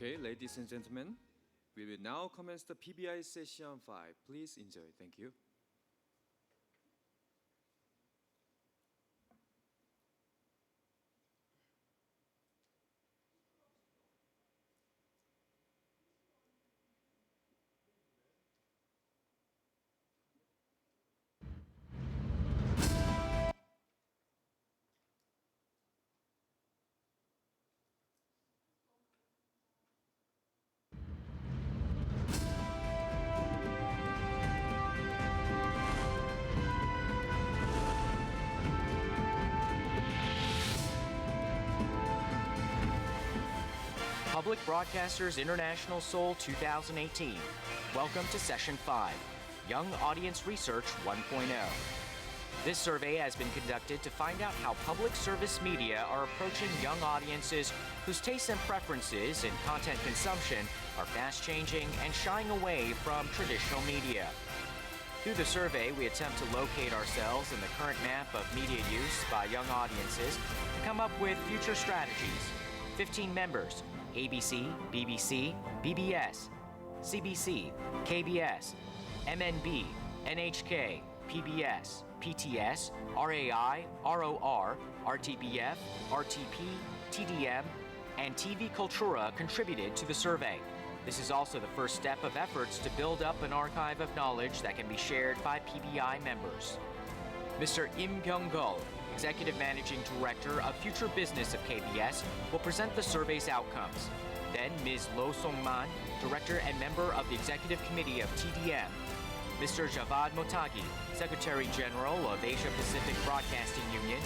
Okay, ladies and gentlemen, we will now commence the Pbi Session 5. Please enjoy. Thank you. Public Broadcasters International Seoul 2018. Welcome to Session 5, Young Audience Research 1.0. This survey has been conducted to find out how public service media are approaching young audiences whose tastes and preferences in content consumption are fast changing and shying away from traditional media. Through the survey, we attempt to locate ourselves in the current map of media use by young audiences and come up with future strategies. 15 members: ABC, BBC, BBS, CBC, KBS, MNB, NHK, PBS, PTS, RAI, ROR, RTBF, RTP, TDM, and TV Cultura contributed to the survey. This is also the first step of efforts to build up an archive of knowledge that can be shared by PBI members. Mr. Im Byung-gul, Executive Managing Director of Future Business of KBS, will present the survey's outcomes. Then Ms. Lo Song-man, Director and member of the Executive Committee of TDM, Mr. Javad Motagi, Secretary General of Asia Pacific Broadcasting Union,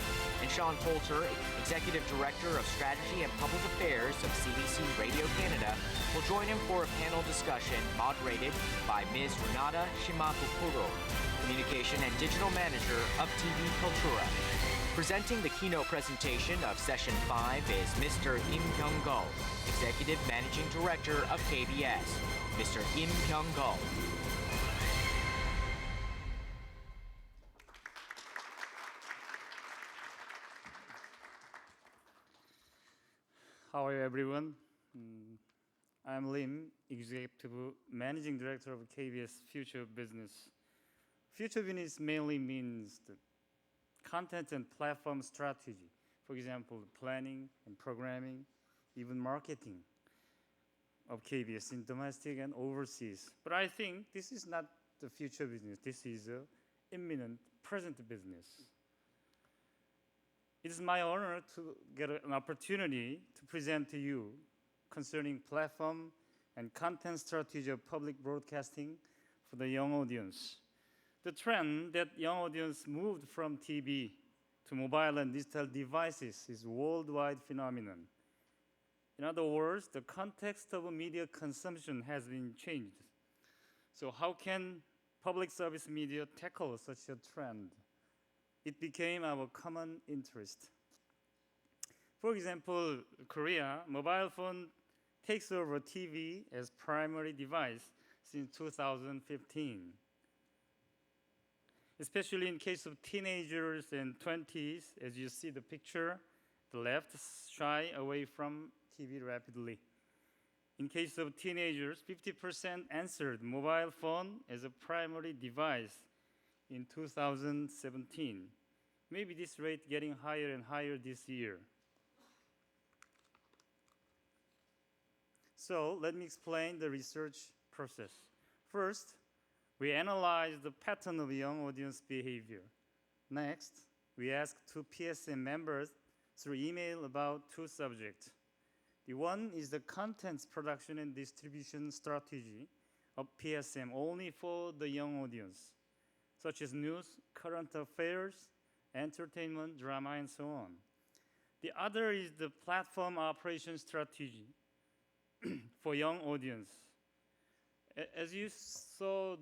and Sean Poulter, Executive Director of Strategy and Public Affairs of CBC Radio Canada, will join him for a panel discussion moderated by Ms. Renata Shimakukuro, Communication and Digital Manager of TV Cultura. Presenting the keynote presentation of Session 5 is Mr. Im Byung-gul, Executive Managing Director of KBS. Mr. Im Byung-gul. How are you, everyone? I'm Lim, Executive Managing Director of KBS Future Business. Future business mainly means the content and platform strategy. For example, planning and programming, even marketing of KBS in domestic and overseas. But I think this is not the future business. This is an imminent present business. It is my honor to get an opportunity to present to you concerning platform and content strategy of public broadcasting for the young audience. The trend that young audience moved from TV to mobile and digital devices is a worldwide phenomenon. In other words, the context of media consumption has been changed. So how can public service media tackle such a trend? It became our common interest. For example, Korea, mobile phone takes over TV as primary device since 2015. Especially in case of teenagers and 20s, as you see the picture, the left shy away from TV rapidly. In case of teenagers, 50% answered mobile phone as a primary device in 2017. Maybe this rate getting higher and higher this year. So let me explain the research process. First, we analyzed the pattern of young audience behavior. Next, we asked two PSM members through email about two subjects. The one is the contents production and distribution strategy of PSM only for the young audience, such as news, current affairs, entertainment, drama, and so on. The other is the platform operation strategy for young audience. As you saw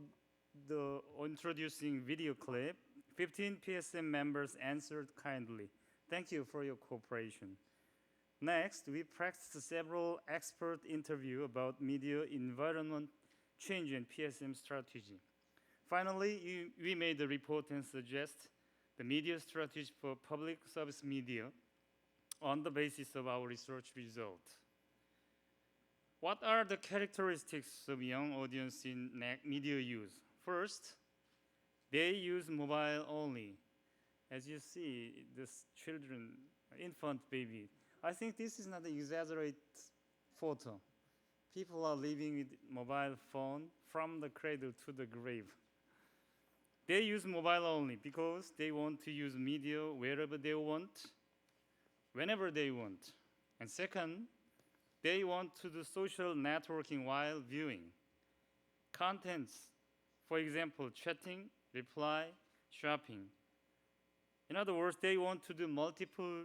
the introducing video clip, 15 PSM members answered kindly. Thank you for your cooperation. Next, we practiced several expert interviews about media environment change and PSM strategy. Finally, we made a report and suggest the media strategy for public service media on the basis of our research result. What are the characteristics of young audience in media use? First, they use mobile only. As you see, this children, infant baby. I think this is not an exaggerated photo. People are living with mobile phone from the cradle to the grave. They use mobile only because they want to use media wherever they want, whenever they want. And second, they want to do social networking while viewing. Contents, for example, chatting, reply, shopping. In other words, they want to do multiple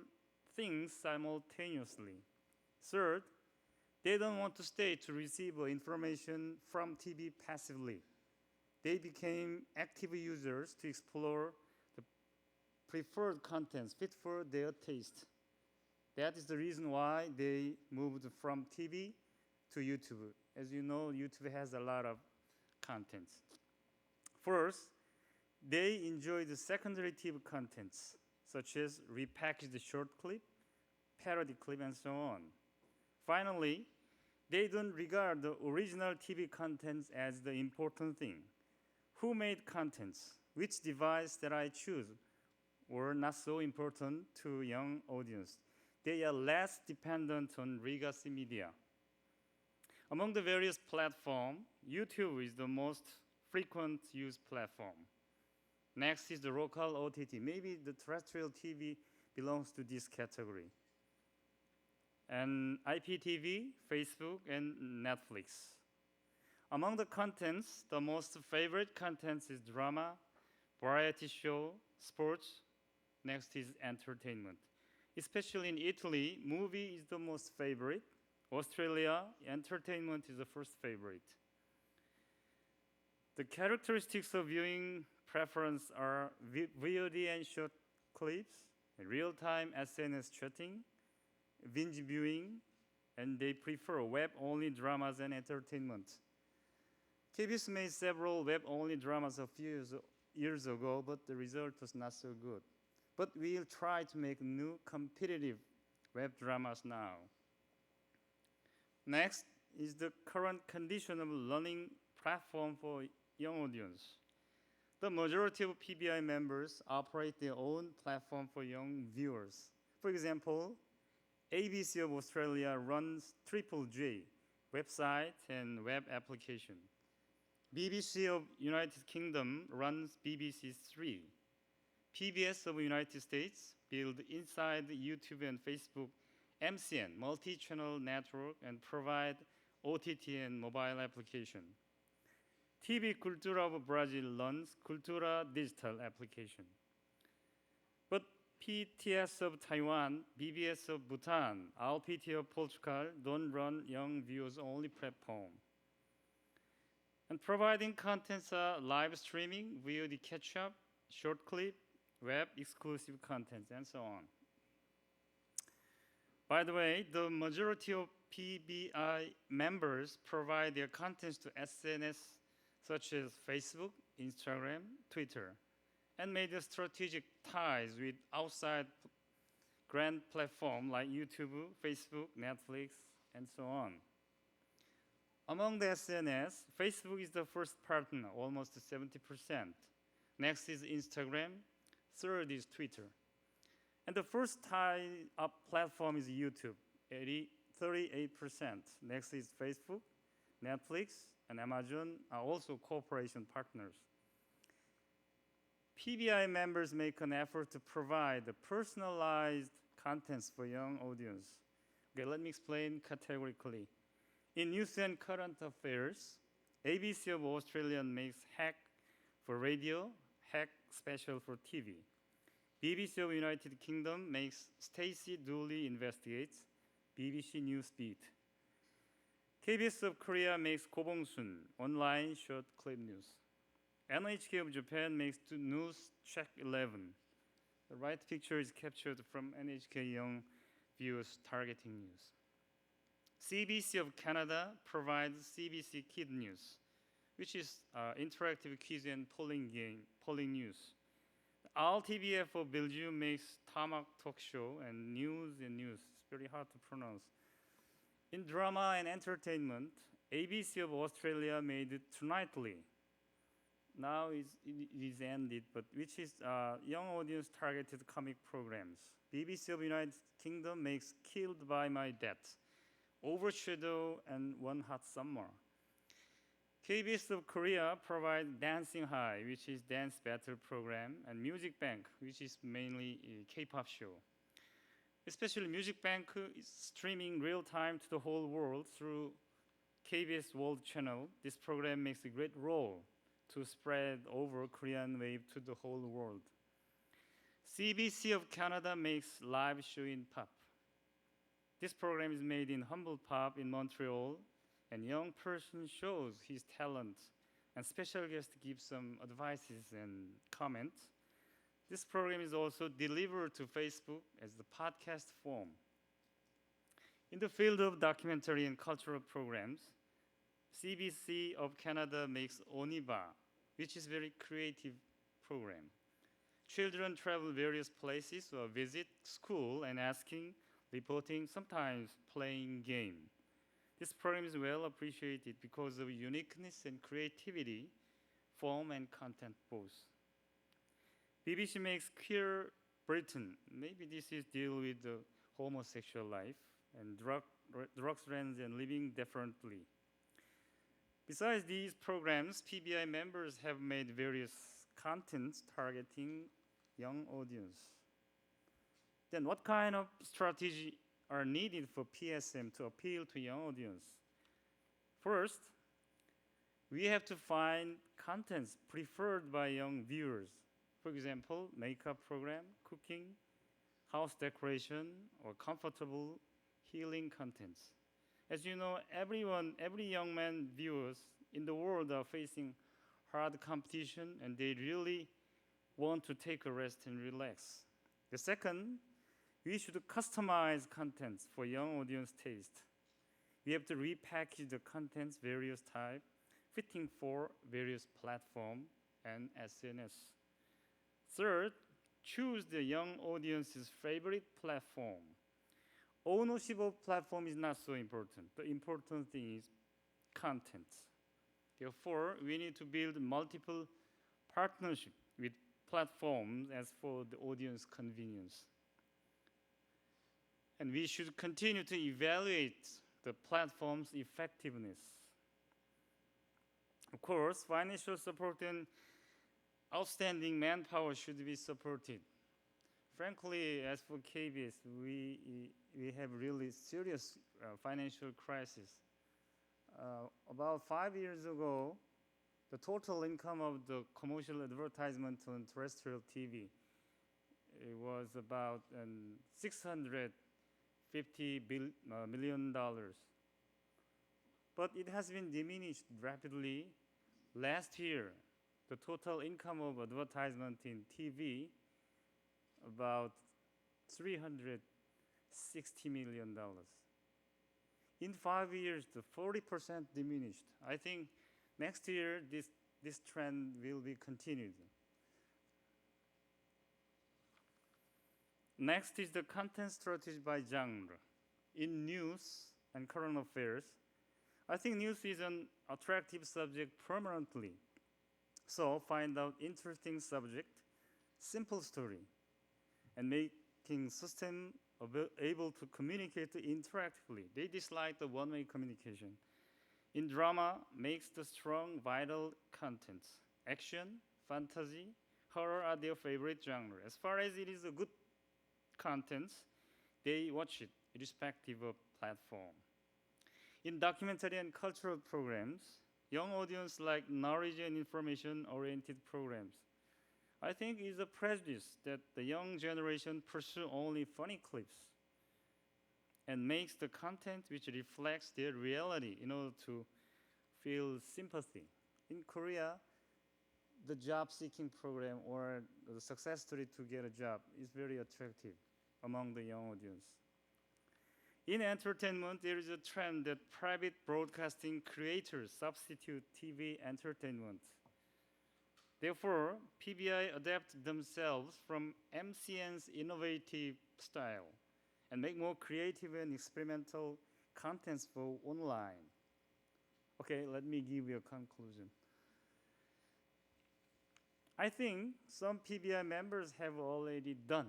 things simultaneously. Third, they don't want to stay to receive information from TV passively. They became active users to explore the preferred contents fit for their taste. That is the reason why they moved from TV to YouTube. As you know, YouTube has a lot of contents. First, they enjoy the secondary TV contents, such as repackaged short clip, parody clip, and so on. Finally, they don't regard the original TV contents as the important thing. Who made contents? Which device that I choose were not so important to young audience. They are less dependent on legacy media. Among the various platforms, YouTube is the most frequent used platform. Next is the local OTT. Maybe the terrestrial TV belongs to this category. And IPTV, Facebook, and Netflix. Among the contents, the most favorite contents is drama, variety show, sports. Next is entertainment. Especially in Italy, movie is the most favorite. Australia, entertainment is the first favorite. The characteristics of viewing preference are VOD and short clips, real-time SNS chatting, binge viewing, and they prefer web-only dramas and entertainment. KBS made several web-only dramas a few years ago, but the result was not so good. But we'll try to make new competitive web dramas now. Next is the current condition of learning platform for young audience. The majority of PBI members operate their own platform for young viewers. For example, ABC of Australia runs Triple J website and web application. BBC of United Kingdom runs BBC 3. PBS of United States build inside YouTube and Facebook MCN, multi-channel network, and provide OTT and mobile application. TV Cultura of Brazil runs Cultura digital application. But PTS of Taiwan, BBS of Bhutan, RPT of Portugal don't run young viewers only platform. And providing contents are live streaming, VOD catch-up, short clip, web exclusive contents, and so on. By the way, the majority of PBI members provide their contents to SNS such as Facebook, Instagram, Twitter, and made strategic ties with outside grand platforms like YouTube, Facebook, Netflix, and so on. Among the SNS, Facebook is the first partner, almost 70%. Next is Instagram. Third is Twitter. And the first tie-up platform is YouTube, 38%. Next is Facebook, Netflix, and Amazon are also cooperation partners. PBI members make an effort to provide the personalized contents for young audience. Okay, let me explain categorically. In news and current affairs, ABC of Australia makes Hack for radio, Hack special for TV. BBC of United Kingdom makes Stacey Dooley Investigates, BBC Newsbeat. KBS of Korea makes Kobong-sun, online short clip news. NHK of Japan makes News Check 11. The right picture is captured from NHK Young Viewers Targeting News. CBC of Canada provides CBC Kid News, which is interactive quiz and polling news. RTBF of Belgium makes Tarmac Talk Show and News. It's very hard to pronounce. In drama and entertainment, ABC of Australia made Tonightly. Now it is ended, but which is young audience targeted comic programs. BBC of United Kingdom makes Killed by My Death, Overshadow, and One Hot Summer. KBS of Korea provides Dancing High, which is dance battle program, and Music Bank, which is mainly a K-pop show. Especially Music Bank is streaming real time to the whole world through KBS World Channel. This program makes a great role to spread over Korean wave to the whole world. CBC of Canada makes live show in pop. This program is made in Humble Pop in Montreal, and young person shows his talent, and special guest gives some advices and comments. This program is also delivered to Facebook as the podcast form. In the field of documentary and cultural programs, CBC of Canada makes Oniba, which is a very creative program. Children travel various places or visit school and asking, reporting, sometimes playing game. This program is well appreciated because of uniqueness and creativity, form and content both. BBC makes Queer Britain. Maybe this is deal with the homosexual life and drugs trends and living differently. Besides these programs, PBI members have made various contents targeting young audience. Then what kind of strategy are needed for PSM to appeal to young audience? First, we have to find contents preferred by young viewers. For example, makeup program, cooking, house decoration, or comfortable healing contents. As you know, every young man viewers in the world are facing hard competition and they really want to take a rest and relax. The second, we should customize contents for young audience taste. We have to repackage the contents various type, fitting for various platform and SNS. Third, choose the young audience's favorite platform. Ownership of platform is not so important. The important thing is content. Therefore, we need to build multiple partnerships with platforms as for the audience convenience. And we should continue to evaluate the platform's effectiveness. Of course, financial support and outstanding manpower should be supported. Frankly, as for KBS, we have really serious financial crisis. About 5 years ago, the total income of the commercial advertisement on terrestrial TV was about $650 million. But it has been diminished rapidly. Last year, the total income of advertisement in TV about $360 million. In 5 years, the 40% diminished. I think next year this trend will be continued. Next is the content strategy by genre. In news and current affairs, I think news is an attractive subject permanently. So find out interesting subject, simple story, and making system able to communicate interactively. They dislike the one-way communication. In drama, makes the strong, vital contents. Action, fantasy, horror are their favorite genre. As far as it is a good contents, they watch it, irrespective of platform. In documentary and cultural programs, young audience like knowledge and information-oriented programs. I think it's a prejudice that the young generation pursue only funny clips and makes the content which reflects their reality in order to feel sympathy. In Korea, the job-seeking program or the success story to get a job is very attractive among the young audience. In entertainment, there is a trend that private broadcasting creators substitute TV entertainment. Therefore, PBI adapt themselves from MCN's innovative style and make more creative and experimental contents for online. Okay, let me give you a conclusion. I think some PBI members have already done.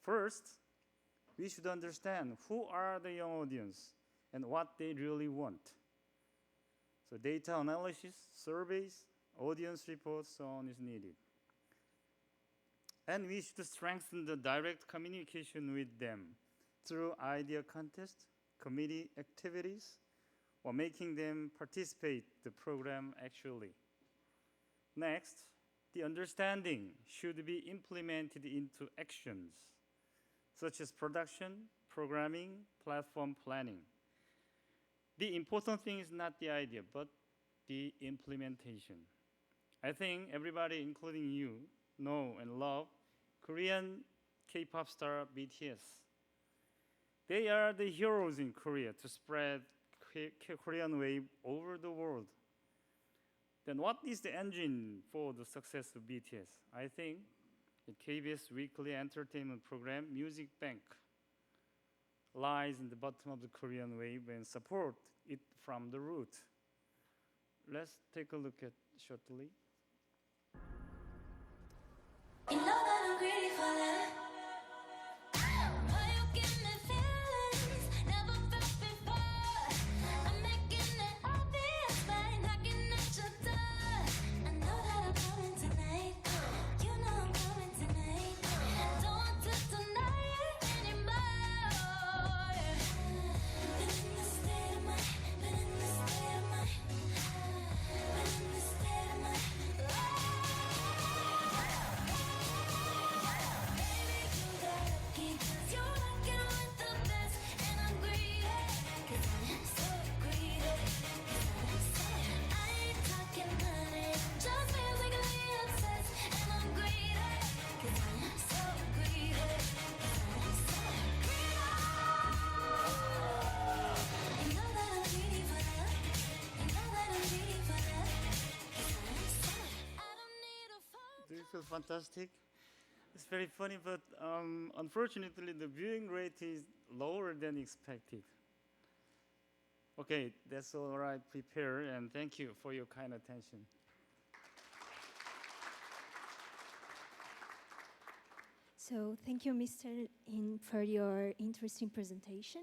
First, we should understand who are the young audience and what they really want. So data analysis, surveys, audience reports, so on is needed. And we should strengthen the direct communication with them through idea contests, committee activities, or making them participate the program actually. Next, the understanding should be implemented into actions, such as production, programming, platform planning. The important thing is not the idea, but the implementation. I think everybody, including you, know and love Korean K-pop star BTS. They are the heroes in Korea to spread Korean wave over the world. Then what is the engine for the success of BTS? I think the KBS weekly entertainment program, Music Bank, lies in the bottom of the Korean wave and support it from the root. Let's take a look at shortly. You know that I'm greedy for that. Why you give me feelings never felt before? I'm making it obvious by knocking at your door. I know that I'm coming tonight. You know I'm coming tonight. Don't want to deny it anymore. Been in the state of mind. Been in the state of mind. Been in the state of mind. Do you feel fantastic? It's very funny, but unfortunately, the viewing rate is lower than expected. Okay, that's all right. Prepare, and thank you for your kind attention. So thank you, Mr. In, for your interesting presentation.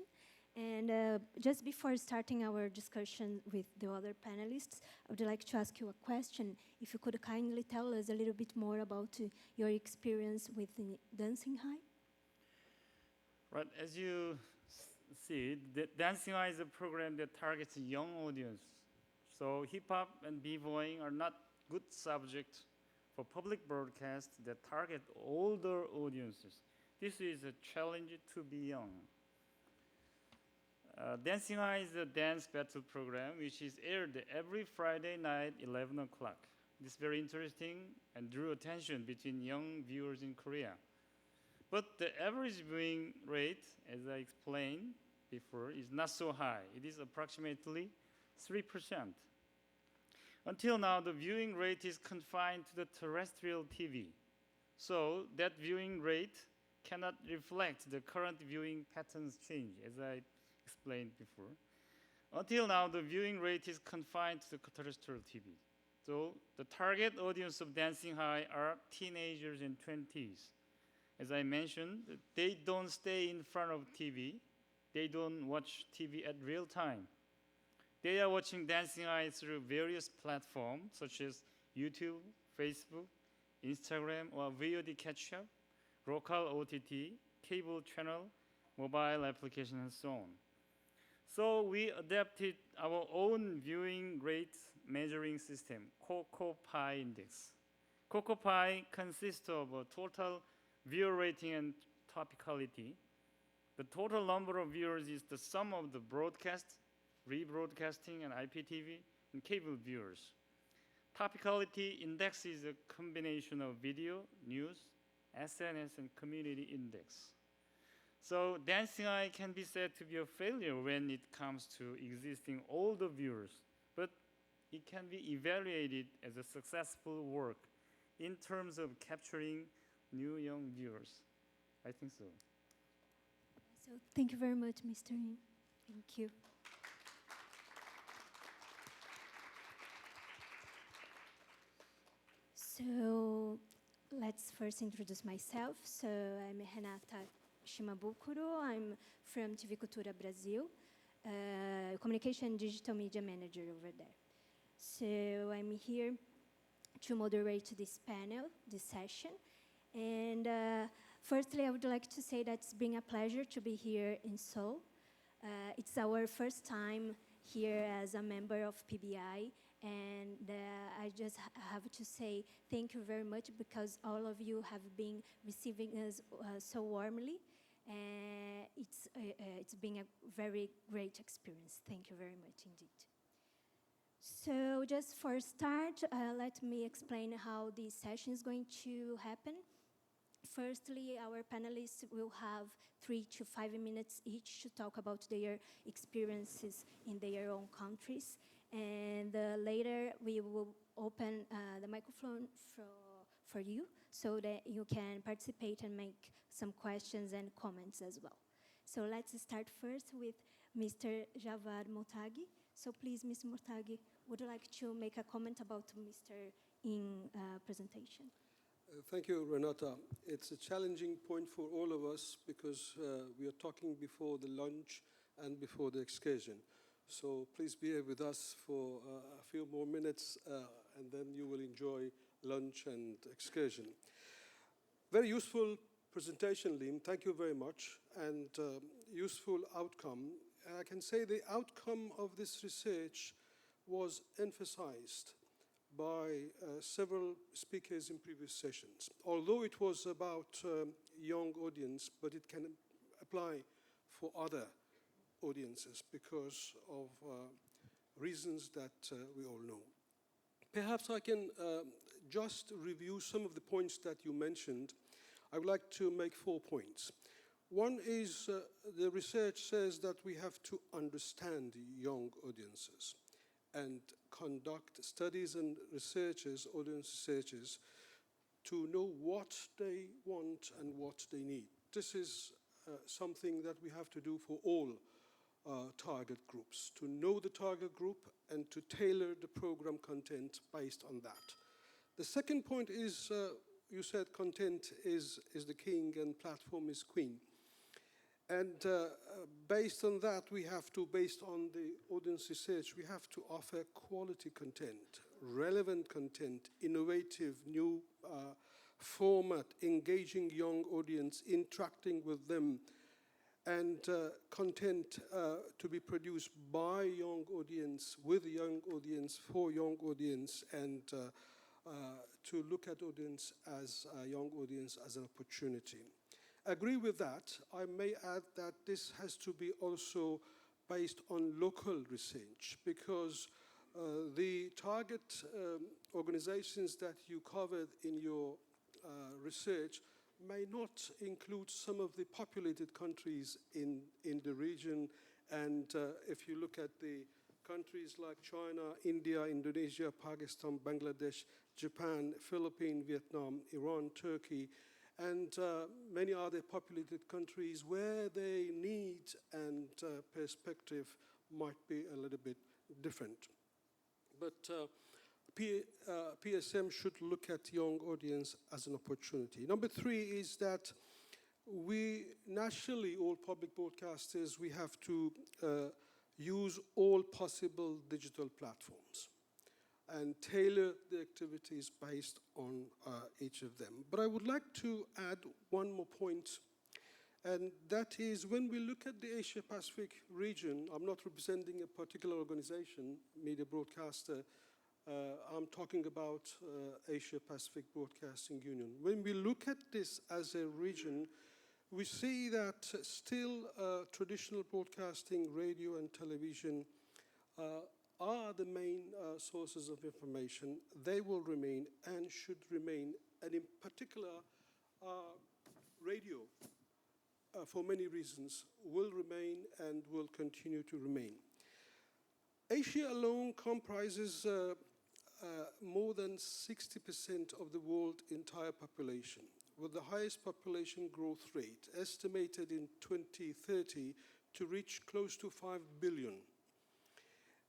And just before starting our discussion with the other panelists, I would like to ask you a question. If you could kindly tell us a little bit more about your experience with the Dancing High. Right, as you see, the Dancing High is a program that targets a young audience. So hip hop and b-boying are not good subjects for public broadcast that target older audiences. This is a challenge to be young. Dancing High is a dance battle program which is aired every Friday night, 11 o'clock. This is very interesting and drew attention between young viewers in Korea. But the average viewing rate, as I explained before, is not so high. It is approximately 3%. Until now, the viewing rate is confined to the terrestrial TV. So that viewing rate cannot reflect the current viewing patterns change, as I explained before. Until now, the viewing rate is confined to the terrestrial TV. So the target audience of Dancing High are teenagers and 20s. As I mentioned, they don't stay in front of TV. They don't watch TV at real time. They are watching Dancing High through various platforms such as YouTube, Facebook, Instagram, or VOD catch-up, local OTT, cable channel, mobile application, and so on. So we adapted our own viewing rate measuring system, Pbi index. Pbi consists of a total viewer rating and topicality. The total number of viewers is the sum of the broadcast, rebroadcasting, and IPTV, and cable viewers. Topicality index is a combination of video, news, SNS, and community index. So Dancing High can be said to be a failure when it comes to existing older viewers, but it can be evaluated as a successful work in terms of capturing new young viewers. I think so. So thank you very much, Mr. In. Thank you. So let's first introduce myself. So I'm Renata Shimabukuro. I'm from TV Cultura Brazil, Communication and Digital Media Manager over there. So I'm here to moderate this panel, this session. And firstly, I would like to say that it's been a pleasure to be here in Seoul. It's our first time here as a member of PBI, and I just have to say thank you very much because all of you have been receiving us so warmly. It's been a very great experience. Thank you very much indeed. So just for start, let me explain how this session is going to happen. Firstly, our panelists will have 3 to 5 minutes each to talk about their experiences in their own countries. And later, we will open the microphone for you so that you can participate and make some questions and comments as well. So let's start first with Mr. Javad Motagi. So please, Mr. Motagi, would you like to make a comment about Mr. In presentation? Thank you, Renata. It's a challenging point for all of us because we are talking before the lunch and before the excursion. So please bear with us for a few more minutes and then you will enjoy lunch and excursion. Very useful presentation, Lim. Thank you very much. And useful outcome. I can say the outcome of this research was emphasized by several speakers in previous sessions. Although it was about young audience, but it can apply for other audiences because of reasons that we all know. Perhaps I can just review some of the points that you mentioned. I would like to make 4 points. One is the research says that we have to understand young audiences and conduct studies and researches, audience researches, to know what they want and what they need. This is something that we have to do for all target groups, to know the target group and to tailor the program content based on that. The second point is, you said content is the king and platform is queen. And based on that, we have to, based on the audience research, we have to offer quality content, relevant content, innovative, new format, engaging young audience, interacting with them, and content to be produced by young audience, with young audience, for young audience, and to look at audience as a young audience as an opportunity. Agree with that. I may add that this has to be also based on local research because the target organizations that you covered in your research may not include some of the populated countries in the region. And if you look at the countries like China, India, Indonesia, Pakistan, Bangladesh, Japan, Philippines, Vietnam, Iran, Turkey, and many other populated countries where the need and perspective might be a little bit different. But PSM should look at young audience as an opportunity. Number 3 is that we nationally, all public broadcasters, we have to use all possible digital platforms and tailor the activities based on each of them. But I would like to add one more point, and that is when we look at the Asia-Pacific region, I'm not representing a particular organization, media broadcaster, I'm talking about Asia-Pacific Broadcasting Union. When we look at this as a region, we see that still traditional broadcasting, radio and television, are the main sources of information. They will remain and should remain, and in particular, radio, for many reasons, will remain and will continue to remain. Asia alone comprises more than 60% of the world's entire population, with the highest population growth rate, estimated in 2030 to reach close to 5 billion.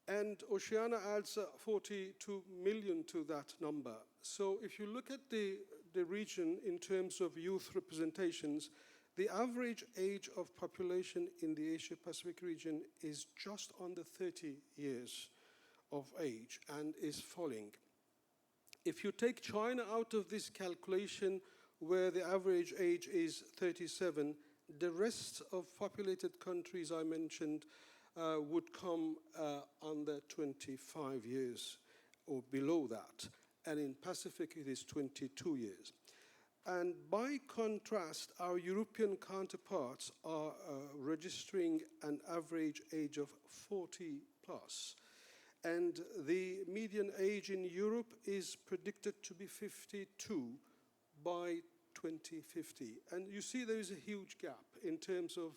And Oceania adds 42 million to that number. So if you look at the region in terms of youth representations, the average age of population in the Asia-Pacific region is just under 30 years of age and is falling. If you take China out of this calculation, where the average age is 37, the rest of populated countries I mentioned would come under 25 years or below that. And in Pacific, it is 22 years. And by contrast, our European counterparts are registering an average age of 40 plus. And the median age in Europe is predicted to be 52 by 2050. And you see there is a huge gap in terms of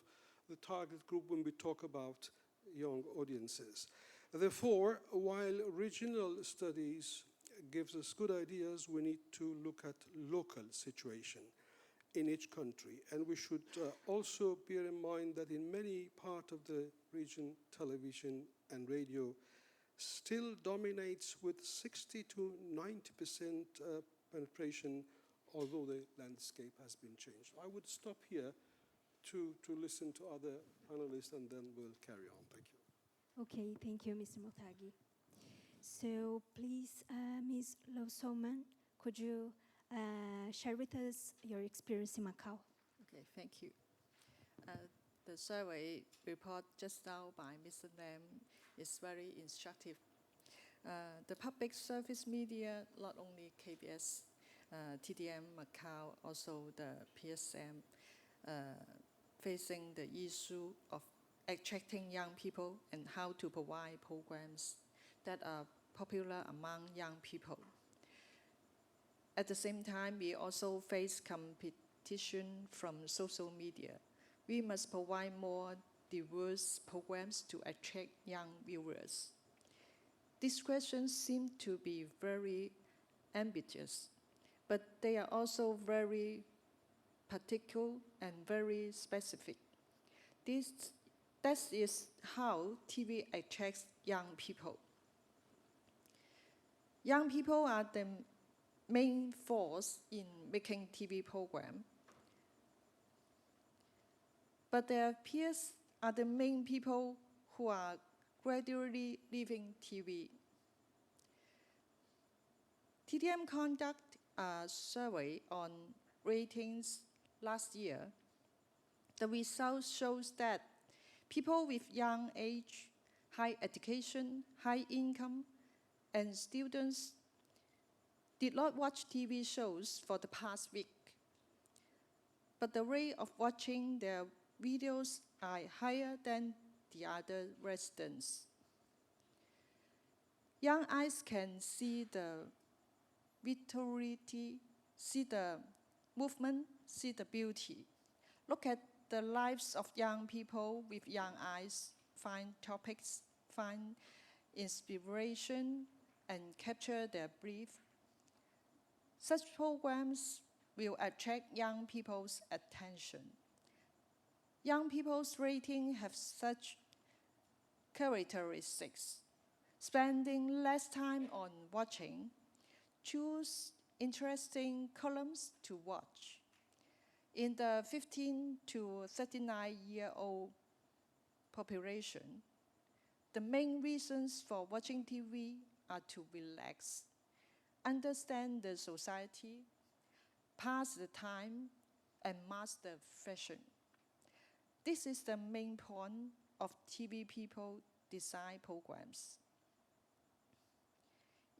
the target group when we talk about young audiences. Therefore, while regional studies gives us good ideas, we need to look at local situation in each country. And we should also bear in mind that in many parts of the region, television and radio still dominates with 60 to 90% penetration, although the landscape has been changed. I would stop here to listen to other panelists, and then we'll carry on. Thank you. Okay, thank you, Mr. Motagi. So please, Ms. Lo Soman, could you share with us your experience in Macau? Okay, thank you. The survey report just now by Mr. Lam is very instructive. The public service media, not only KBS, TDM Macau, also the PSM, facing the issue of attracting young people and how to provide programs that are popular among young people. At the same time, we also face competition from social media. We must provide more diverse programs to attract young viewers. These questions seem to be very ambiguous, but they are also very particular and very specific. That is how TV attracts young people. Young people are the main force in making TV program, but their peers are the main people who are gradually leaving TV. TDM conducted a survey on ratings last year. The results shows that people with young age, high education, high income, and students did not watch TV shows for the past week. But the rate of watching their videos are higher than the other residents. Young eyes can see the vitality, see the movement, see the beauty. Look at the lives of young people with young eyes, find topics, find inspiration, and capture their brief. Such programs will attract young people's attention. Young people's rating have such characteristics. Spending less time on watching, choose interesting columns to watch. In the 15 to 39-year-old population, the main reasons for watching TV are to relax, understand the society, pass the time, and master fashion. This is the main point of TV people design programs.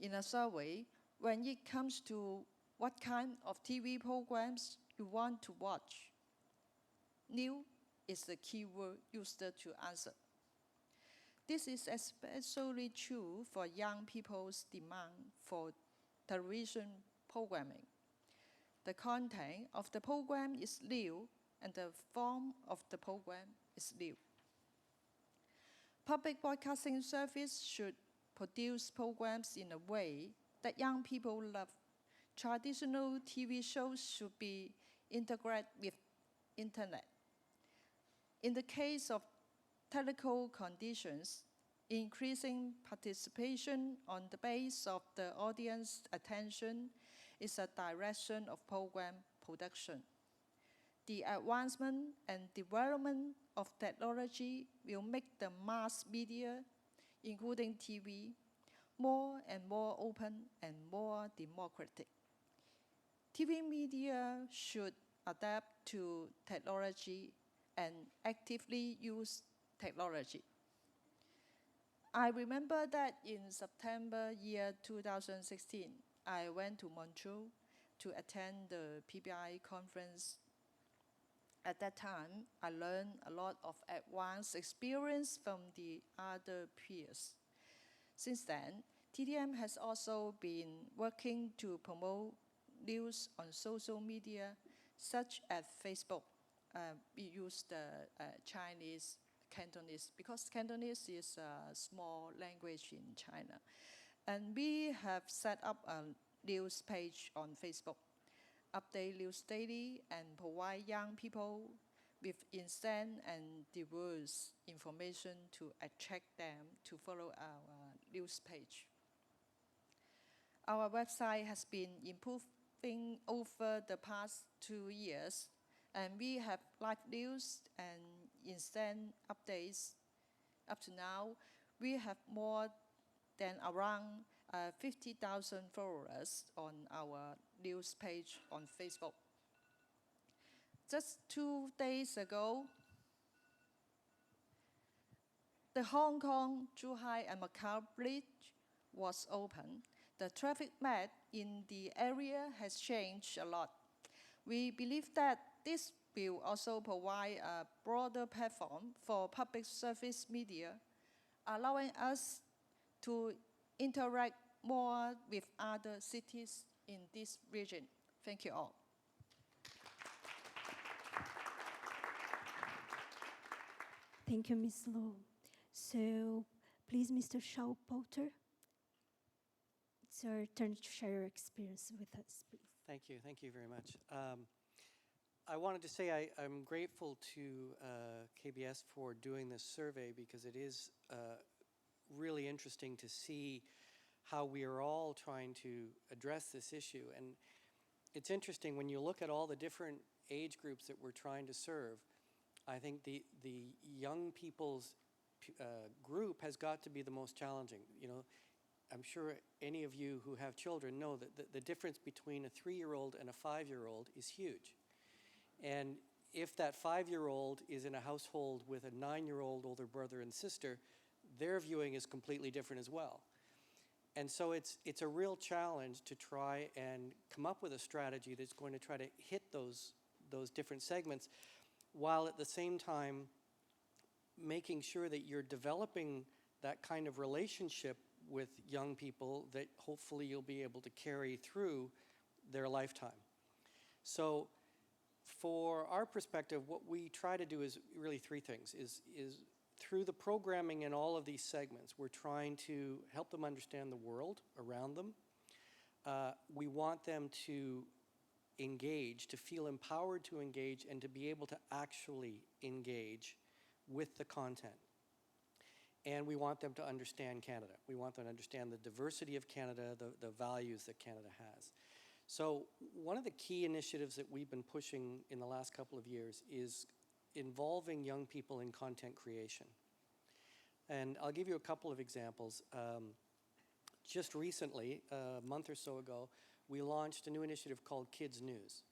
In a survey, when it comes to what kind of TV programs you want to watch, new is the key word used to answer. This is especially true for young people's demand for television programming. The content of the program is new, and the form of the program is new. Public broadcasting service should produce programs in a way that young people love. Traditional TV shows should be integrated with internet. In the case of technical conditions, increasing participation on the base of the audience attention is a direction of program production. The advancement and development of technology will make the mass media, including TV, more and more open and more democratic. TV media should adapt to technology and actively use technology. I remember that in September year 2016, I went to Montreal to attend the Pbi conference. At that time, I learned a lot of advanced experience from the other peers. Since then, TDM has also been working to promote news on social media, such as Facebook. We use the Chinese Cantonese, because Cantonese is a small language in China. And we have set up a news page on Facebook, update news daily, and provide young people with instant and diverse information to attract them to follow our news page. Our website has been improving over the past 2 years, and we have live news and instant updates. Up to now, we have more than around 50,000 followers on our news page on Facebook. Just 2 days ago, the Hong Kong, Zhuhai, and Macau Bridge was open. The traffic map in the area has changed a lot. We believe that this will also provide a broader platform for public service media, allowing us to interact more with other cities in this region. Thank you all. Thank you, Ms. Low. So, please, Mr. Shaw Potter, it's your turn to share your experience with us, please. Thank you very much. I wanted to say I'm grateful to KBS for doing this survey, because it is really interesting to see how we are all trying to address this issue. And it's interesting when you look at all the different age groups that we're trying to serve. I think the young people's group has got to be the most challenging. You know, I'm sure any of you who have children know that the difference between a 3-year-old and a 5-year-old is huge. And if that 5-year-old is in a household with a 9-year-old older brother and sister, their viewing is completely different as well. And so it's a real challenge to try and come up with a strategy that's going to try to hit those different segments, while at the same time making sure that you're developing that kind of relationship with young people that hopefully you'll be able to carry through their lifetime. So for our perspective, what we try to do is really 3 things. Is through the programming in all of these segments, we're trying to help them understand the world around them. We want them to engage, to feel empowered to engage, and to be able to actually engage with the content. And we want them to understand Canada. We want them to understand the diversity of Canada, the values that Canada has. So one of the key initiatives that we've been pushing in the last couple of years is involving young people in content creation. And I'll give you a couple of examples. Just recently, a month or so ago, we launched a new initiative called Kids News.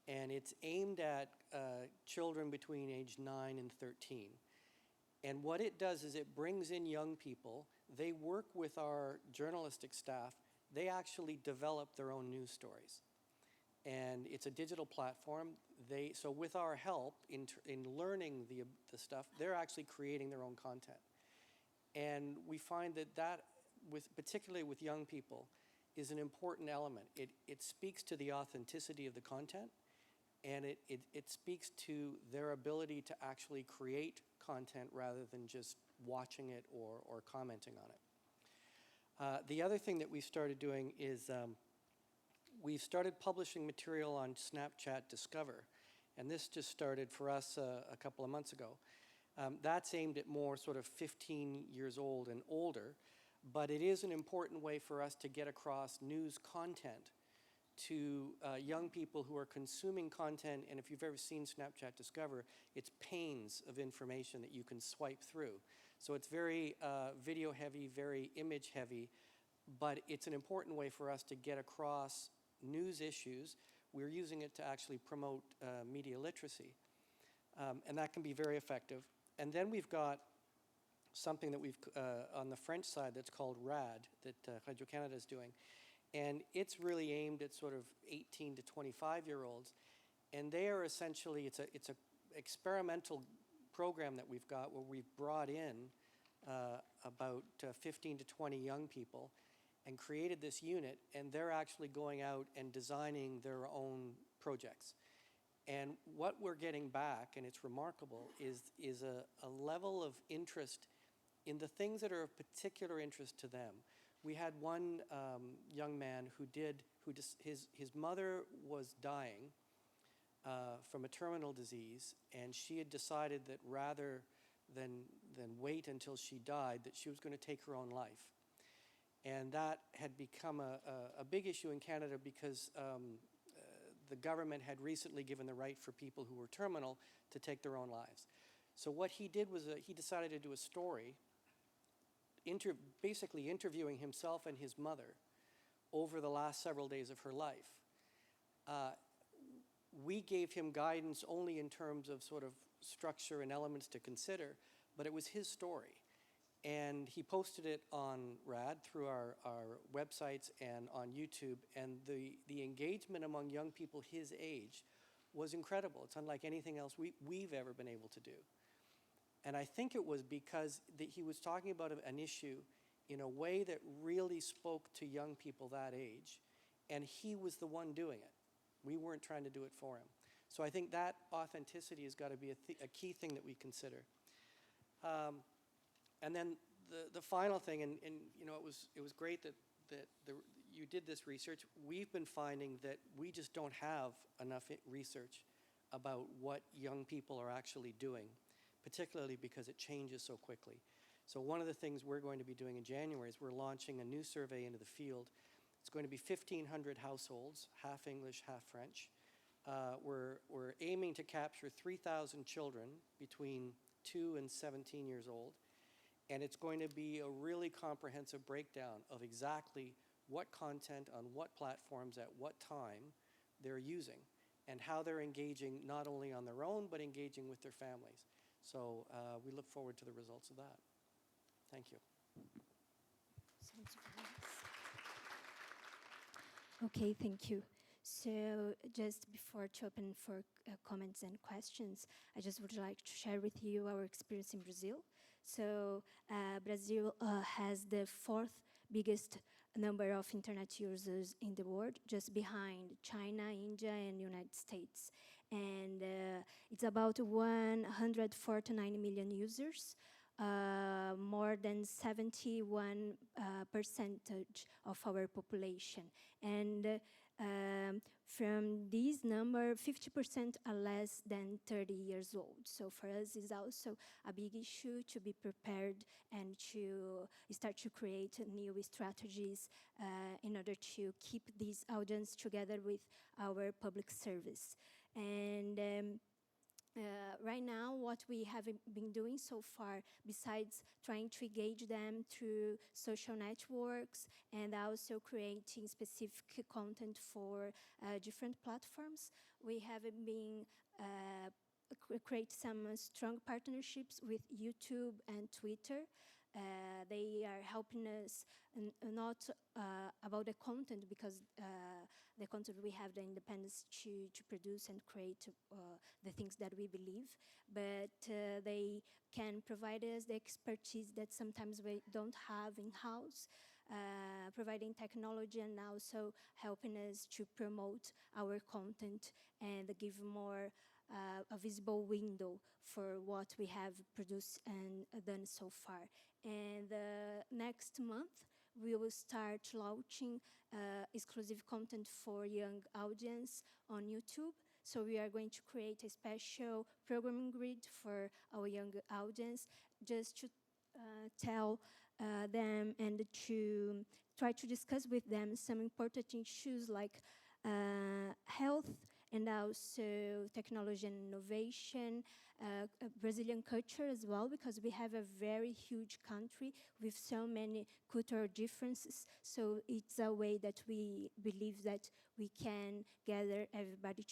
And it's aimed at children between age 9 and 13. And what it does is it brings in young people. They work with our journalistic staff. They actually develop their own news stories. And it's a digital platform. So with our help in learning the stuff, they're actually creating their own content. And we find that particularly with young people, is an important element. It speaks to the authenticity of the content, and it speaks to their ability to actually create content rather than just watching it or commenting on it. The other thing that we started doing is we've started publishing material on Snapchat Discover, and this just started for us a couple of months ago. That's aimed at more sort of 15 years old and older, but it is an important way for us to get across news content to young people who are consuming content. And if you've ever seen Snapchat Discover, it's panes of information that you can swipe through. So it's very video heavy, very image heavy, but it's an important way for us to get across news issues. We're using it to actually promote media literacy, and that can be very effective. And then we've got something that we've on the French side that's called RAD, that Radio Canada is doing. And it's really aimed at sort of 18 to 25-year-olds. And they are essentially, it's a experimental program that we've got where we've brought in about 15 to 20 young people and created this unit, and they're actually going out and designing their own projects. And what we're getting back, and it's remarkable, is a level of interest in the things that are of particular interest to them. We had one young man his mother was dying from a terminal disease, and she had decided that rather than wait until she died, that she was going to take her own life. And that had become a big issue in Canada because the government had recently given the right for people who were terminal to take their own lives. So what he did was he decided to do a story basically interviewing himself and his mother over the last several days of her life. We gave him guidance only in terms of sort of structure and elements to consider, but it was his story. And he posted it on RAD through our websites and on YouTube, and the engagement among young people his age was incredible. It's unlike anything else we've ever been able to do. And I think it was because he was talking about an issue in a way that really spoke to young people that age, and he was the one doing it. We weren't trying to do it for him. So I think that authenticity has got to be a key thing that we consider. And then the final thing, and you know, it was great that you did this research. We've been finding that we just don't have enough research about what young people are actually doing, particularly because it changes so quickly. So one of the things we're going to be doing in January is we're launching a new survey into the field. It's going to be 1,500 households, half English, half French. We're aiming to capture 3,000 children between 2 and 17 years old. And it's going to be a really comprehensive breakdown of exactly what content on what platforms at what time they're using and how they're engaging not only on their own, but engaging with their families. So we look forward to the results of that. Thank you. Sounds nice. Okay, thank you. So just before to open for comments and questions, I just would like to share with you our experience in Brazil. So Brazil has the 4th biggest number of internet users in the world, just behind China, India, and United States. And it's about 149 million users, more than 71% of our population. And from this number, 50% are less than 30 years old. So for us, it's also a big issue to be prepared and to start to create new strategies in order to keep this audience together with our public service. And right now, what we have been doing so far, besides trying to engage them through social networks and also creating specific content for different platforms, we have been create some strong partnerships with YouTube and Twitter. They are helping us not about the content, because the content we have the independence to produce and create the things that we believe, but they can provide us the expertise that sometimes we don't have in-house, providing technology and also helping us to promote our content and give more a visible window for what we have produced and done so far. And next month, we will start launching exclusive content for young audience on YouTube. So we are going to create a special programming grid for our young audience, just to tell them and to try to discuss with them some important issues like health and also technology and innovation, Brazilian culture as well, because we have a very huge country with so many cultural differences. So it's a way that we believe that we can gather everybody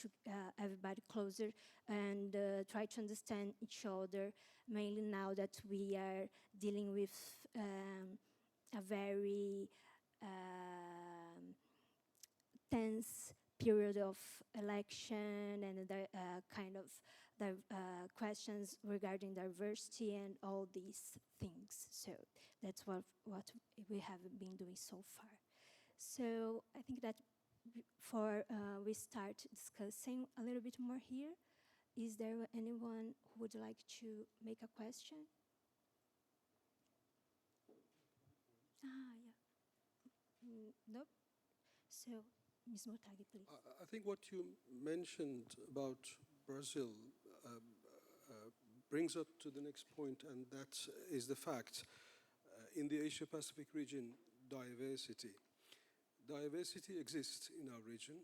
closer and try to understand each other, mainly now that we are dealing with a very tense period of election and the kind of questions regarding diversity and all these things. So that's what we have been doing so far. So I think that before we start discussing a little bit more here, is there anyone who would like to make a question? Yeah. Nope. So, Ms. Motagi, please. I think what you mentioned about Brazil brings up to the next point, and that is the fact in the Asia-Pacific region, diversity. Diversity exists in our region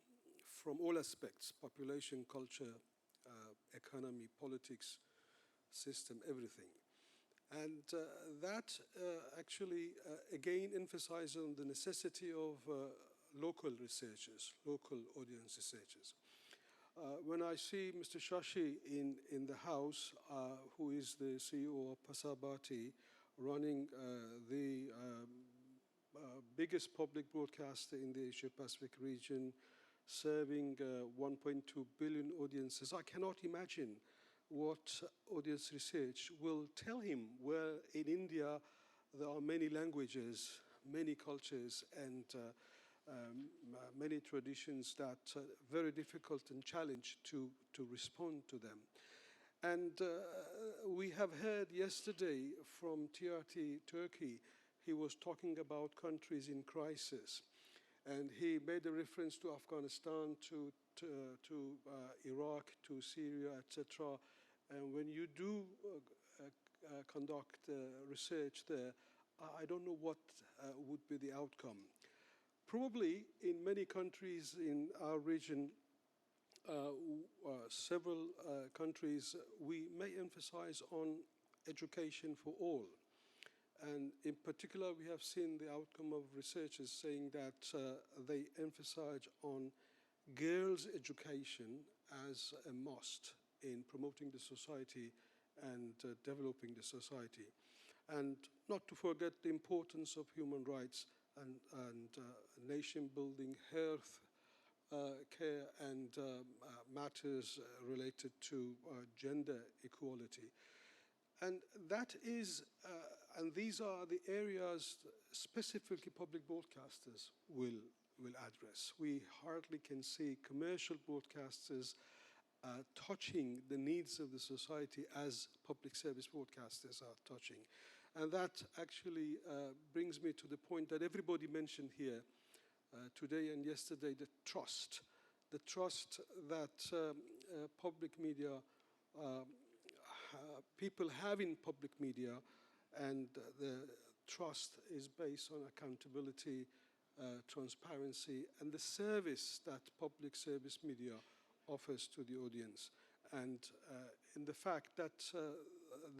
from all aspects: population, culture, economy, politics, system, everything. And that actually again emphasizes on the necessity of local researchers, local audience researchers. When I see Mr. Shashi in the house, who is the CEO of Pasabati, running the biggest public broadcaster in the Asia-Pacific region, serving 1.2 billion audiences, I cannot imagine what audience research will tell him, where in India there are many languages, many cultures, and many traditions that are very difficult and challenged to respond to them. And we have heard yesterday from TRT Turkey, he was talking about countries in crisis. And he made a reference to Afghanistan, to Iraq, to Syria, etc. And when you do conduct research there, I don't know what would be the outcome. Probably in many countries in our region, several countries, we may emphasize on education for all. And in particular, we have seen the outcome of researchers saying that they emphasize on girls' education as a must in promoting the society and developing the society. And not to forget the importance of human rights and nation building, health care, and matters related to gender equality. And that is, and these are the areas specifically public broadcasters will address. We hardly can see commercial broadcasters touching the needs of the society as public service broadcasters are touching. And that actually brings me to the point that everybody mentioned here today and yesterday, the trust that public media, people have in public media, and the trust is based on accountability, transparency, and the service that public service media offers to the audience, and in the fact that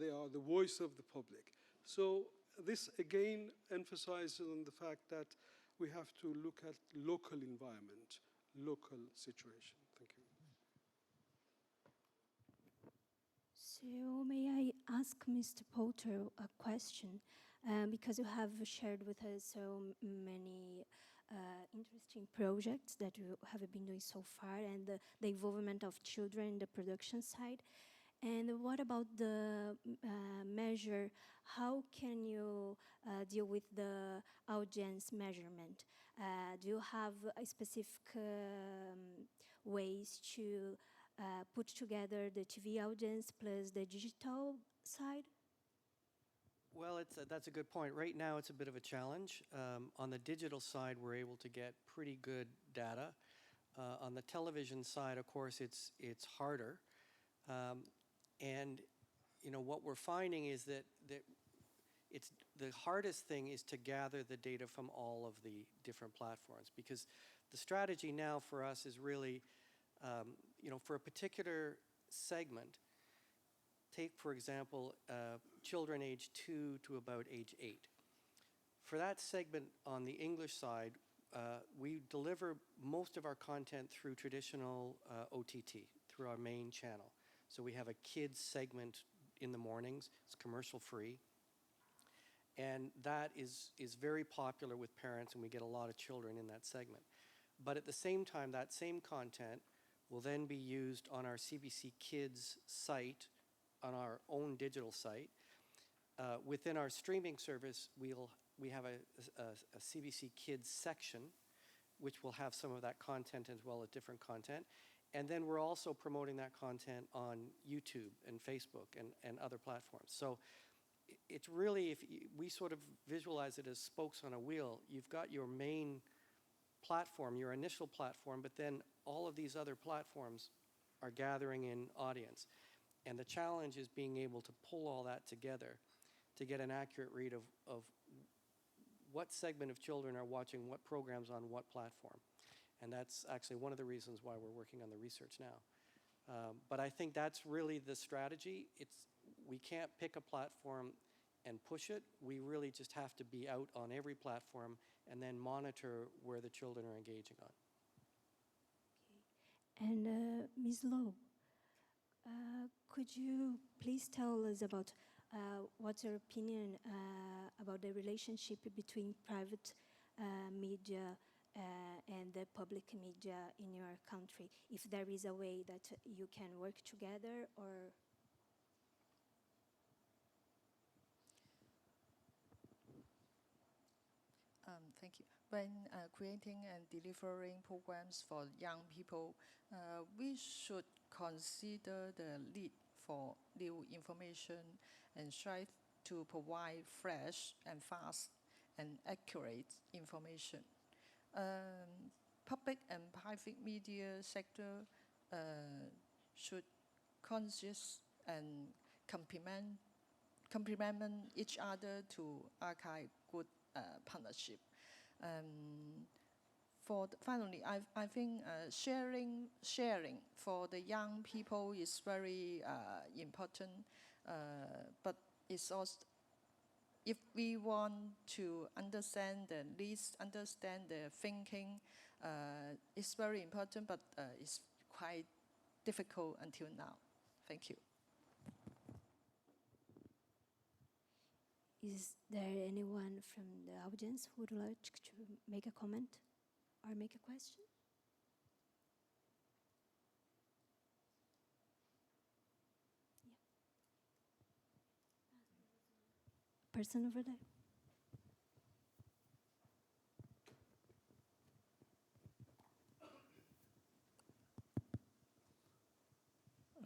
they are the voice of the public. So this again emphasizes on the fact that we have to look at local environment, local situation. Thank you. So may I ask Mr. Potter a question? Because you have shared with us so many interesting projects that you have been doing so far, and the involvement of children in the production side. And what about the measure? How can you deal with the audience measurement? Do you have a specific ways to put together the TV audience plus the digital side? Well, that's a good point. Right now, it's a bit of a challenge. On the digital side, we're able to get pretty good data. On the television side, of course, it's harder. And what we're finding is that it's the hardest thing is to gather the data from all of the different platforms, because the strategy now for us is really, for a particular segment, take, for example, children age 2 to about age 8. For that segment on the English side, we deliver most of our content through traditional OTT, through our main channel. So we have a kids segment in the mornings. It's commercial free. And that is very popular with parents, and we get a lot of children in that segment. But at the same time, that same content will then be used on our CBC Kids site, on our own digital site. Within our streaming service, we have a CBC Kids section, which will have some of that content as well as different content. And then we're also promoting that content on YouTube and Facebook and other platforms. So it's really, we sort of visualize it as spokes on a wheel. You've got your main platform, your initial platform, but then all of these other platforms are gathering in audience. And the challenge is being able to pull all that together to get an accurate read of what segment of children are watching what programs on what platform. And that's actually one of the reasons why we're working on the research now. But I think that's really the strategy. We can't pick a platform and push it. We really just have to be out on every platform and then monitor where the children are engaging on. Okay. And Ms. Lowe, could you please tell us about what's your opinion about the relationship between private media and the public media in your country? If there is a way that you can work together, or Thank you. When creating and delivering programs for young people, we should consider the need for new information and strive to provide fresh and fast and accurate information. Public and private media sector should conscious and complement each other to archive good partnership. Finally, I think sharing for the young people is very important, but it's also, if we want to understand the needs, understand their thinking, it's very important, but it's quite difficult until now. Thank you. is there anyone from the audience who would like to make a comment or make a question? Yeah. Person over there.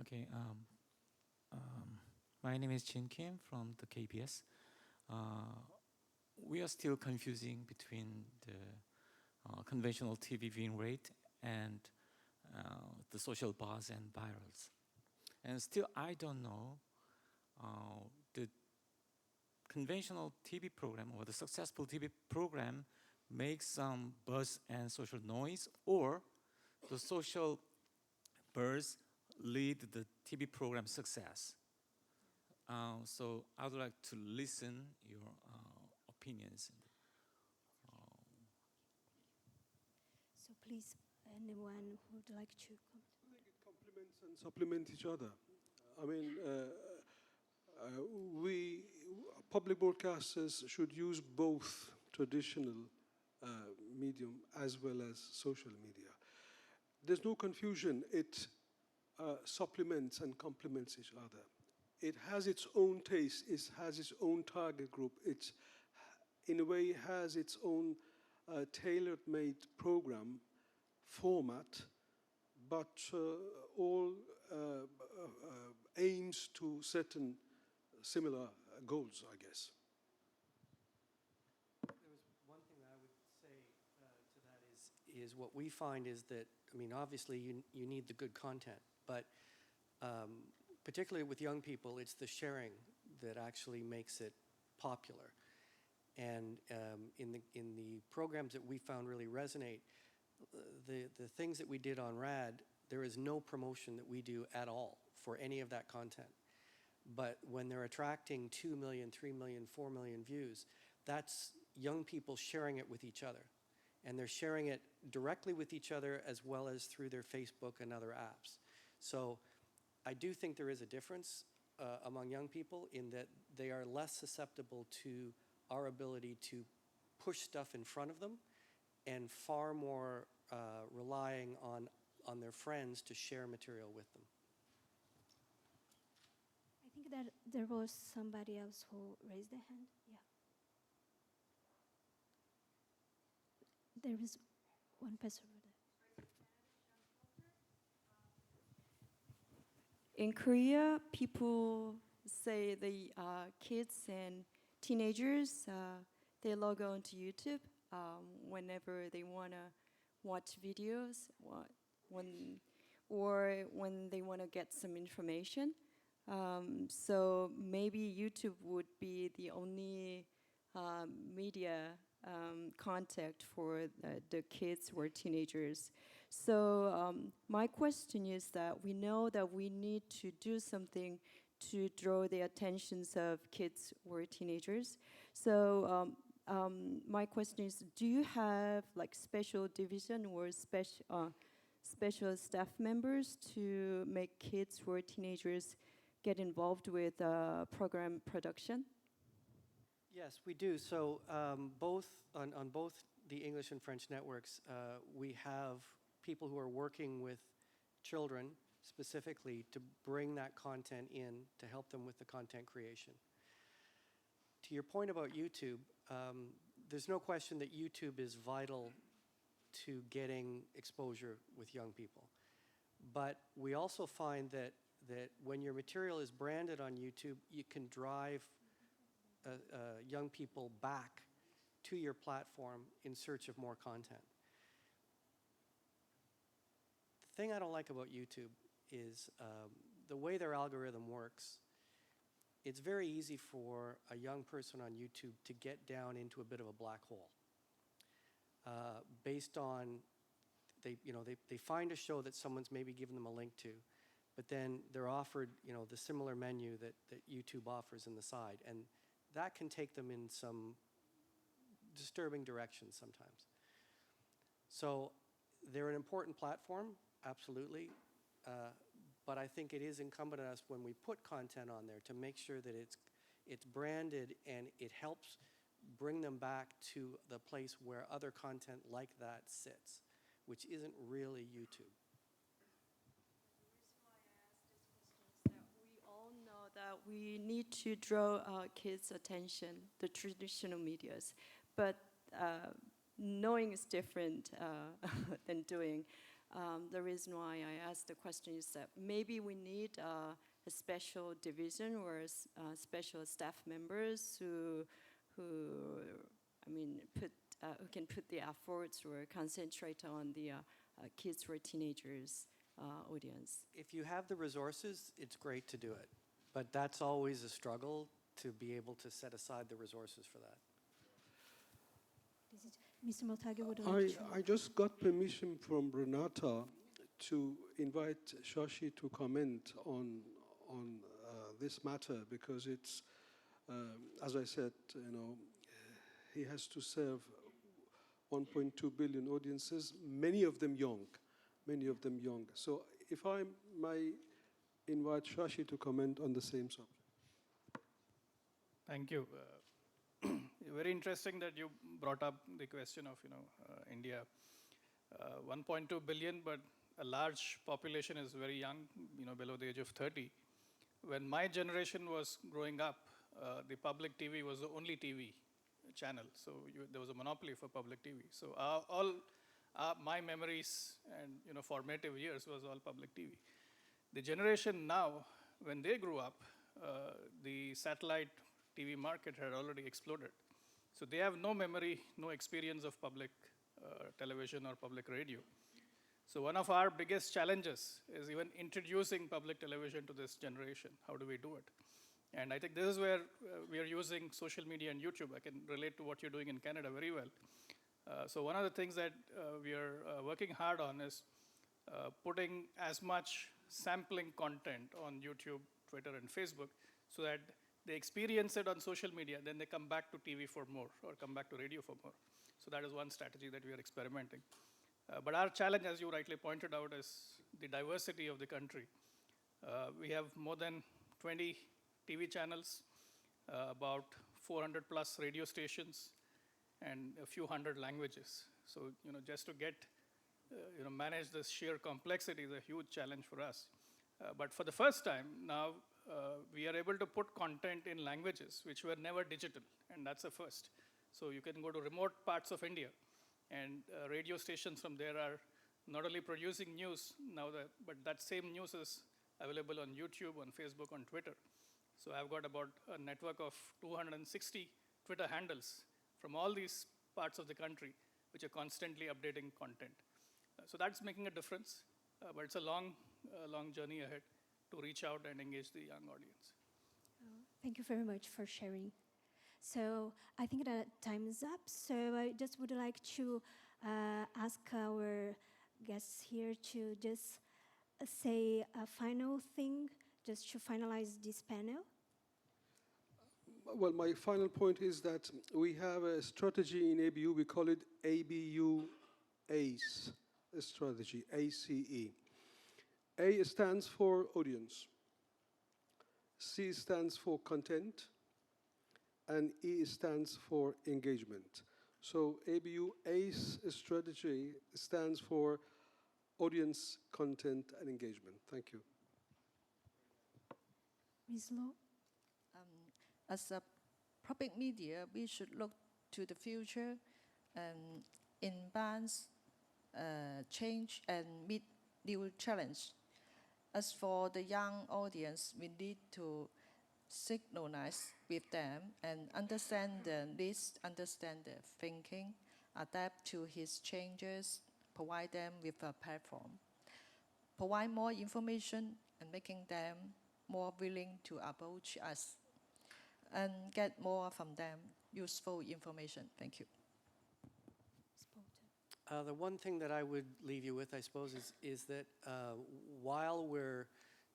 Okay. My name is Jin Kim from the KBS. We are still confusing between the conventional TV viewing rate and the social buzz and virals. And still, I don't know the conventional TV program or the successful TV program makes some buzz and social noise, or the social buzz lead the TV program success. So I would like to listen your opinions. So please, anyone who would like to comment? I think it complements and supplement each other. I mean, we public broadcasters should use both traditional medium as well as social media. There's no confusion. It supplements and complements each other. It has its own taste, it has its own target group, it in a way has its own tailor-made program format, but all aims to certain similar goals, I guess. There was one thing that I would say to that is what we find is that, I mean, obviously you need the good content, but particularly with young people, it's the sharing that actually makes it popular. And in the programs that we found really resonate, the things that we did on RAD, there is no promotion that we do at all for any of that content. But when they're attracting 2 million, 3 million, 4 million views, that's young people sharing it with each other. And they're sharing it directly with each other as well as through their Facebook and other apps. So I do think there is a difference among young people in that they are less susceptible to our ability to push stuff in front of them and far more relying on their friends to share material with them. I think that there was somebody else who raised their hand. Yeah. There is one person over there. In Korea, people say the kids and teenagers, they log on to YouTube whenever they want to watch videos or when they want to get some information. So maybe YouTube would be the only media contact for the kids or teenagers. So my question is that we know that we need to do something to draw the attentions of kids or teenagers. So my question is, do you have like special division or special staff members to make kids or teenagers get involved with program production? Yes, we do. So both on both the English and French networks, we have people who are working with children specifically to bring that content in to help them with the content creation. To your point about YouTube, there's no question that YouTube is vital to getting exposure with young people. But we also find that when your material is branded on YouTube, you can drive young people back to your platform in search of more content. The thing I don't like about YouTube is the way their algorithm works. It's very easy for a young person on YouTube to get down into a bit of a black hole based on they find a show that someone's maybe given them a link to, but then they're offered the similar menu that YouTube offers in the side, and that can take them in some disturbing directions sometimes. So they're an important platform, absolutely, but I think it is incumbent on us when we put content on there to make sure that it's branded and it helps bring them back to the place where other content like that sits, which isn't really YouTube. We all know that we need to draw kids' attention, the traditional medias, but knowing is different than doing. The reason why I asked the question is that maybe we need a special division or special staff members who can put the efforts or concentrate on the kids or teenagers audience. If you have the resources, it's great to do it, but that's always a struggle to be able to set aside the resources for that. Mr. Motage would like to. I just got permission from Renata to invite Shashi to comment on this matter because it's, as I said, he has to serve 1.2 billion audiences, many of them young. So if I might invite Shashi to comment on the same subject. Thank you. Very interesting that you brought up the question of India, 1.2 billion, but a large population is very young, below the age of 30. When my generation was growing up, the public TV was the only TV channel, so there was a monopoly for public TV. So all my memories and formative years was all public TV. The generation now, when they grew up, the satellite TV market had already exploded. So they have no memory, no experience of public television or public radio. So one of our biggest challenges is even introducing public television to this generation. How do we do it? And I think this is where we are using social media and YouTube. I can relate to what you're doing in Canada very well. So one of the things that we are working hard on is putting as much sampling content on YouTube, Twitter, and Facebook so that they experience it on social media, then they come back to TV for more or come back to radio for more. So that is one strategy that we are experimenting. But our challenge, as you rightly pointed out, is the diversity of the country. We have more than 20 TV channels, about 400 plus radio stations, and a few hundred languages. So, just to get, manage this sheer complexity is a huge challenge for us. But for the first time now, we are able to put content in languages which were never digital, and that's a first. So you can go to remote parts of India, and radio stations from there are not only producing news now, but that same news is available on YouTube, on Facebook, on Twitter. So I've got about a network of 260 Twitter handles from all these parts of the country which are constantly updating content. So that's making a difference, but it's a long journey ahead to reach out and engage the young audience. Thank you very much for sharing. So I think that time is up. So I just would like to ask our guests here to just say a final thing, just to finalize this panel. Well, my final point is that we have a strategy in ABU. We call it ABU ACE, a strategy, ACE. A stands for audience. C stands for content. And E stands for engagement. So ABU ACE strategy stands for audience, content, and engagement. Thank you. Ms. Lo? As a public media, we should look to the future and advance, change, and meet new challenge. As for the young audience, we need to synchronize with them and understand their needs, understand their thinking, adapt to his changes, provide them with a platform, provide more information, and making them more willing to approach us and get more from them useful information. Thank you. The one thing that I would leave you with, I suppose, is that while we're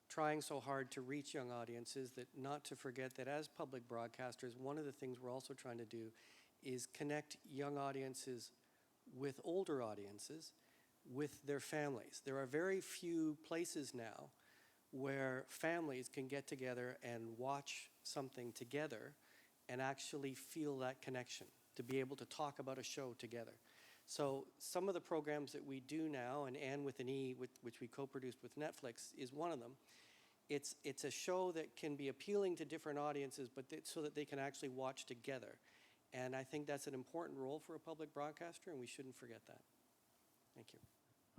trying so hard to reach young audiences, that not to forget that as public broadcasters, one of the things we're also trying to do is connect young audiences with older audiences, with their families. There are very few places now where families can get together and watch something together and actually feel that connection, to be able to talk about a show together. So some of the programs that we do now, and Anne with an E, which we co-produced with Netflix, is one of them. It's a show that can be appealing to different audiences, but so that they can actually watch together. And I think that's an important role for a public broadcaster, and we shouldn't forget that. Thank you.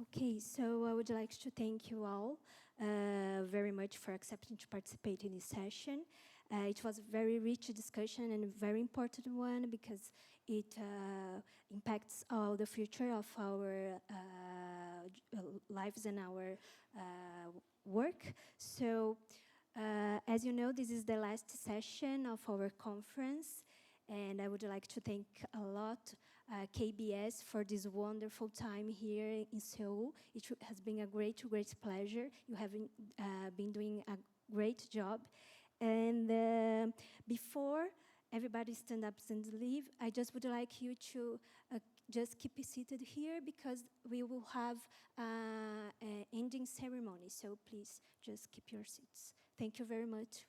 Okay, so I would like to thank you all very much for accepting to participate in this session. It was a very rich discussion and a very important one because it impacts all the future of our lives and our work. So, as you know, this is the last session of our conference, and I would like to thank a lot KBS for this wonderful time here in Seoul. It has been a great pleasure. You have been doing a great job. And before everybody stand up and leave, I just would like you to just keep seated here because we will have an ending ceremony. So please just keep your seats. Thank you very much.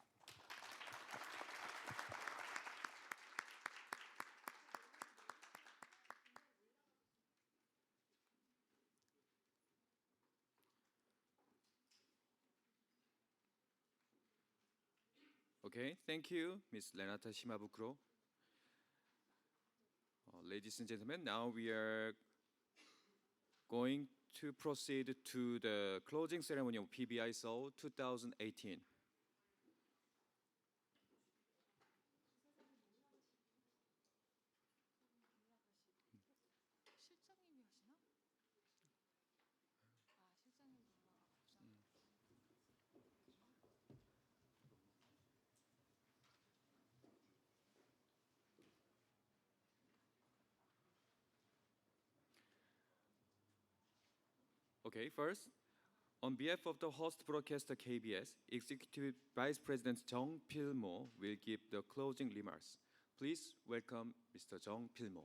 Okay, thank you, Ms. Renata Shimabukuro. Ladies and gentlemen, now we are going to proceed to the closing ceremony of PBI Seoul 2018. Okay, first, on behalf of the host broadcaster KBS, Executive Vice President Jung Pil-mo will give the closing remarks. Please welcome Mr. Jung Pil-mo.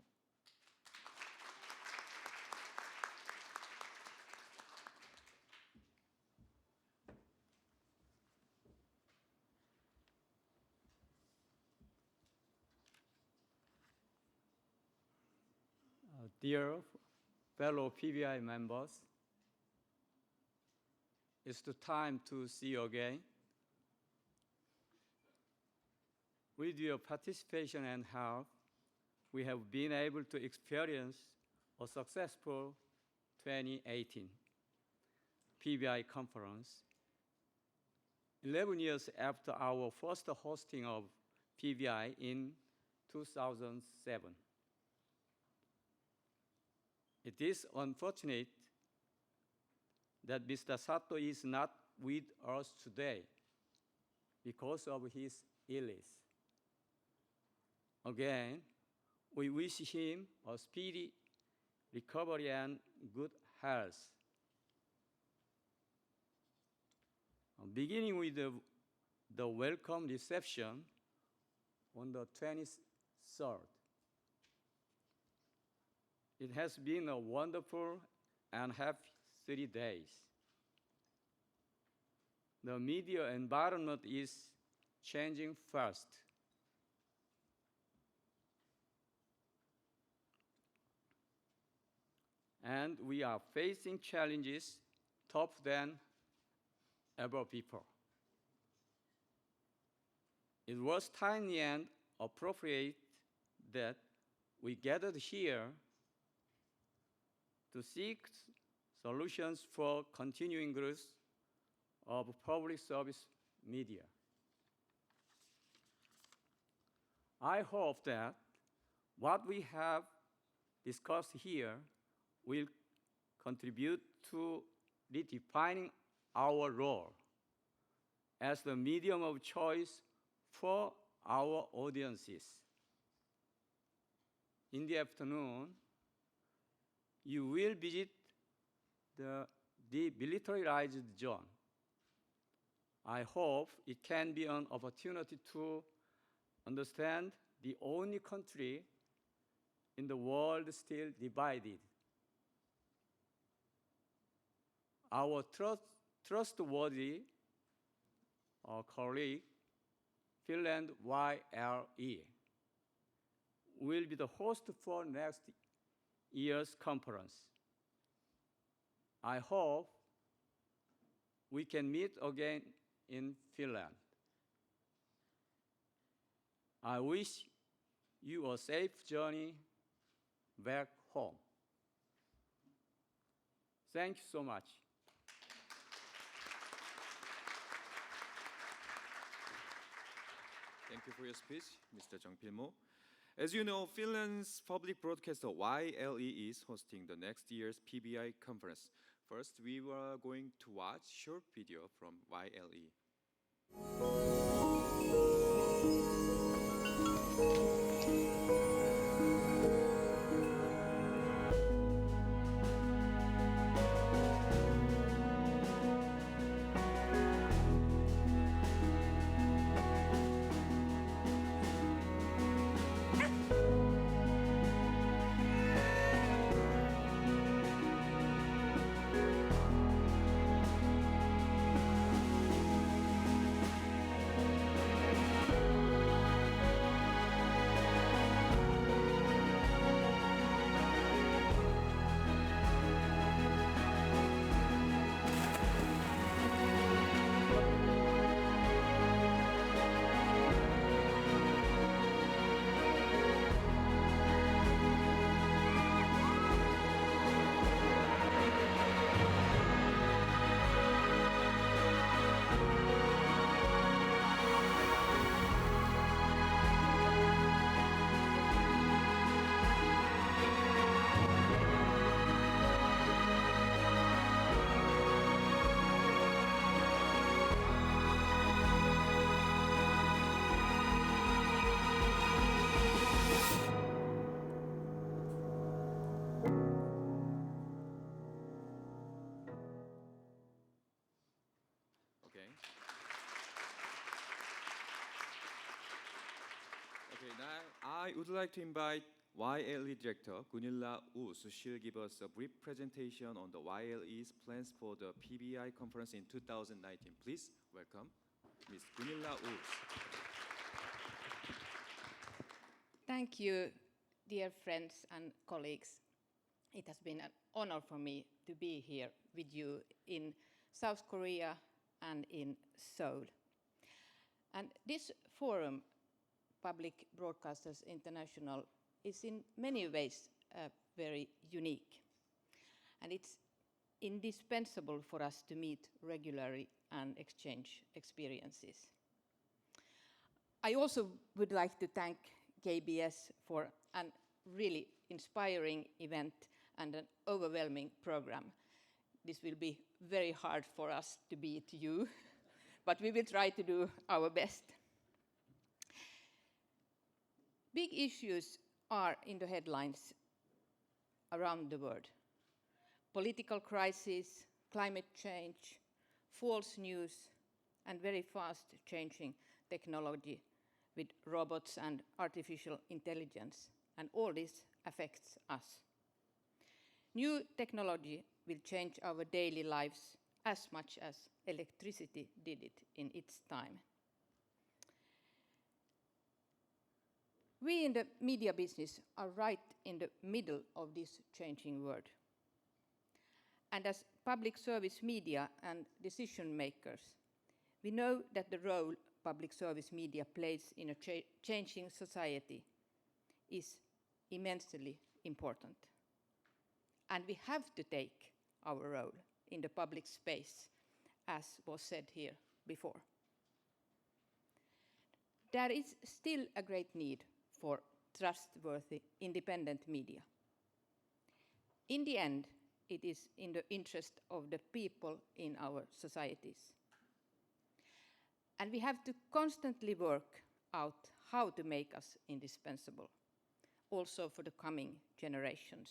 Dear fellow PBI members, it's the time to see you again. With your participation and help, we have been able to experience a successful 2018 PBI conference. 11 years after our first hosting of PBI in 2007. It is unfortunate that Mr. Sato is not with us today because of his illness. Again, we wish him a speedy recovery and good health. Beginning with the welcome reception on the 23rd. It has been a wonderful and happy 3 days. The media environment is changing fast. And we are facing challenges tougher than ever before. It was timely and appropriate that we gathered here to seek solutions for continuing growth of public service media. I hope that what we have discussed here will contribute to redefining our role as the medium of choice for our audiences. In the afternoon, you will visit the demilitarized zone. I hope it can be an opportunity to understand the only country in the world still divided. Our trustworthy colleague, Finland YLE, will be the host for next year's conference. I hope we can meet again in Finland. I wish you a safe journey back home. Thank you so much. Thank you for your speech, Mr. Jung Pil-mo. As you know, Finland's public broadcaster YLE is hosting the next year's PBI conference. First, we were going to watch short video from YLE. Okay, now I would like to invite YLE Director Gunilla Us. She'll give us a brief presentation on the YLE's plans for the PBI conference in 2019. Please welcome Ms. Gunilla Us. Thank you, dear friends and colleagues. It has been an honor for me to be here with you in South Korea and in Seoul. And this forum, Public Broadcasters International, is in many ways very unique. And it's indispensable for us to meet regularly and exchange experiences. I also would like to thank KBS for a really inspiring event and an overwhelming program. This will be very hard for us to beat you, but we will try to do our best. Big issues are in the headlines around the world. Political crisis, climate change, false news, and very fast changing technology with robots and artificial intelligence, and all this affects us. New technology will change our daily lives as much as electricity did it in its time. We in the media business are right in the middle of this changing world. And as public service media and decision makers, we know that the role public service media plays in a changing society is immensely important. And we have to take our role in the public space, as was said here before. There is still a great need for trustworthy, independent media. In the end, it is in the interest of the people in our societies. And we have to constantly work out how to make us indispensable, also for the coming generations.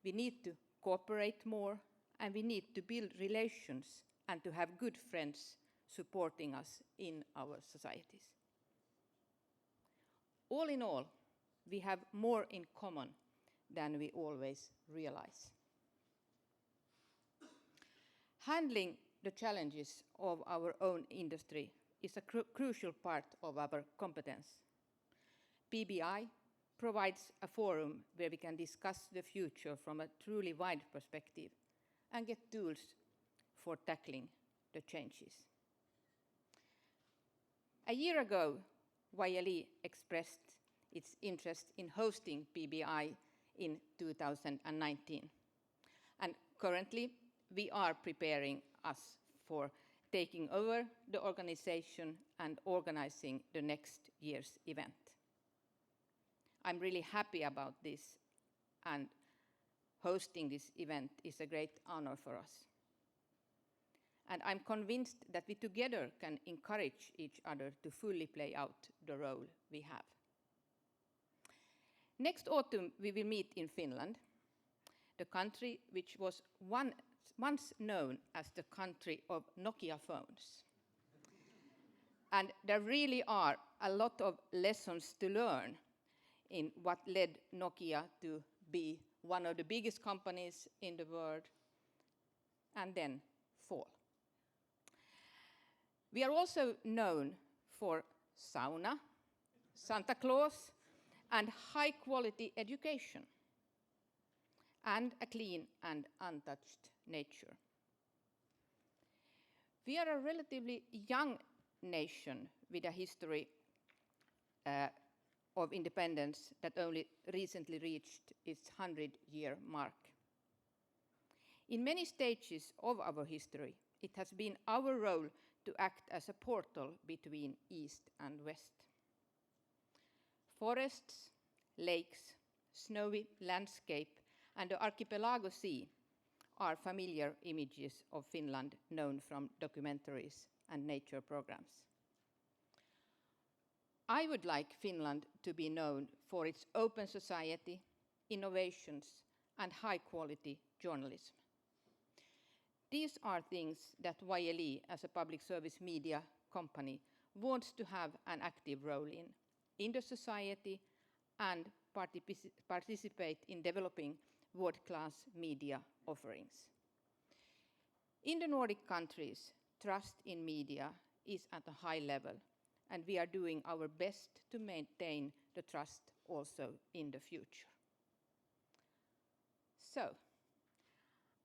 We need to cooperate more, and we need to build relations and to have good friends supporting us in our societies. All in all, we have more in common than we always realize. Handling the challenges of our own industry is a crucial part of our competence. PBI provides a forum where we can discuss the future from a truly wide perspective and get tools for tackling the changes. A year ago, YLE expressed its interest in hosting PBI in 2019. And currently, we are preparing us for taking over the organization and organizing the next year's event. I'm really happy about this, and hosting this event is a great honor for us. And I'm convinced that we together can encourage each other to fully play out the role we have. Next autumn, we will meet in Finland, the country which was once known as the country of Nokia phones. And there really are a lot of lessons to learn in what led Nokia to be one of the biggest companies in the world and then fall. We are also known for sauna, Santa Claus, and high-quality education, and a clean and untouched nature. We are a relatively young nation with a history of independence that only recently reached its 100-year mark. In many stages of our history, it has been our role to act as a portal between East and West. Forests, lakes, snowy landscape, and the archipelago sea are familiar images of Finland known from documentaries and nature programs. I would like Finland to be known for its open society, innovations, and high-quality journalism. These are things that YLE, as a public service media company, wants to have an active role in the society and participate in developing world-class media offerings. In the Nordic countries, trust in media is at a high level, and we are doing our best to maintain the trust also in the future. So,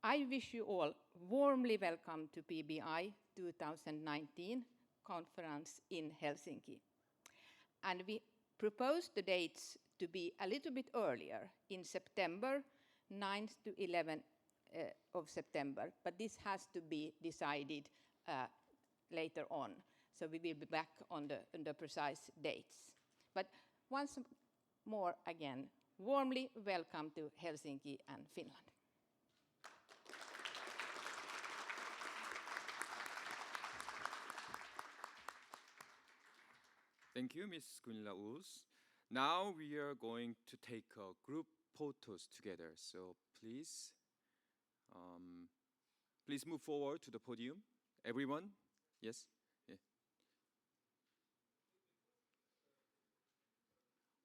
I wish you all warmly welcome to PBI 2019 conference in Helsinki. And we propose the dates to be a little bit earlier, in September, 9th to 11th of September, but this has to be decided later on. So we will be back on the precise dates. But once more again, warmly welcome to Helsinki and Finland. Thank you, Ms. Gunilla Uus. Now we are going to take group photos together. So please move forward to the podium. Everyone, yes? Yeah.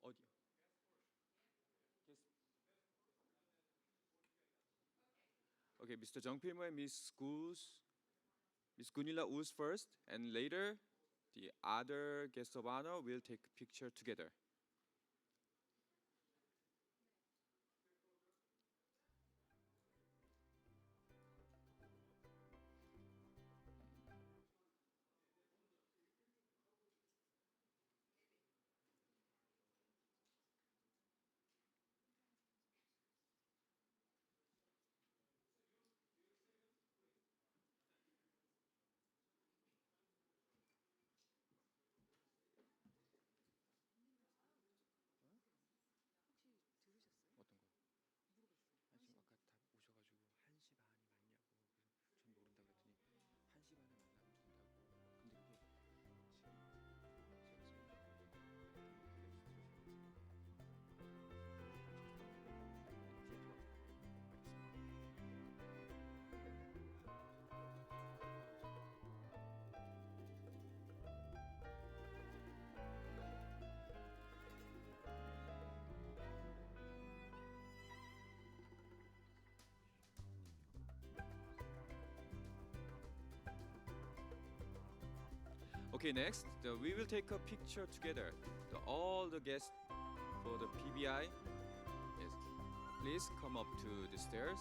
Audio. Okay, Mr. Jung Pil-mo and Ms. Gunilla Uus first, and later the other guests of honor will take a picture together. Okay, next, we will take a picture together. All the guests for the PBI, yes, please come up to the stairs.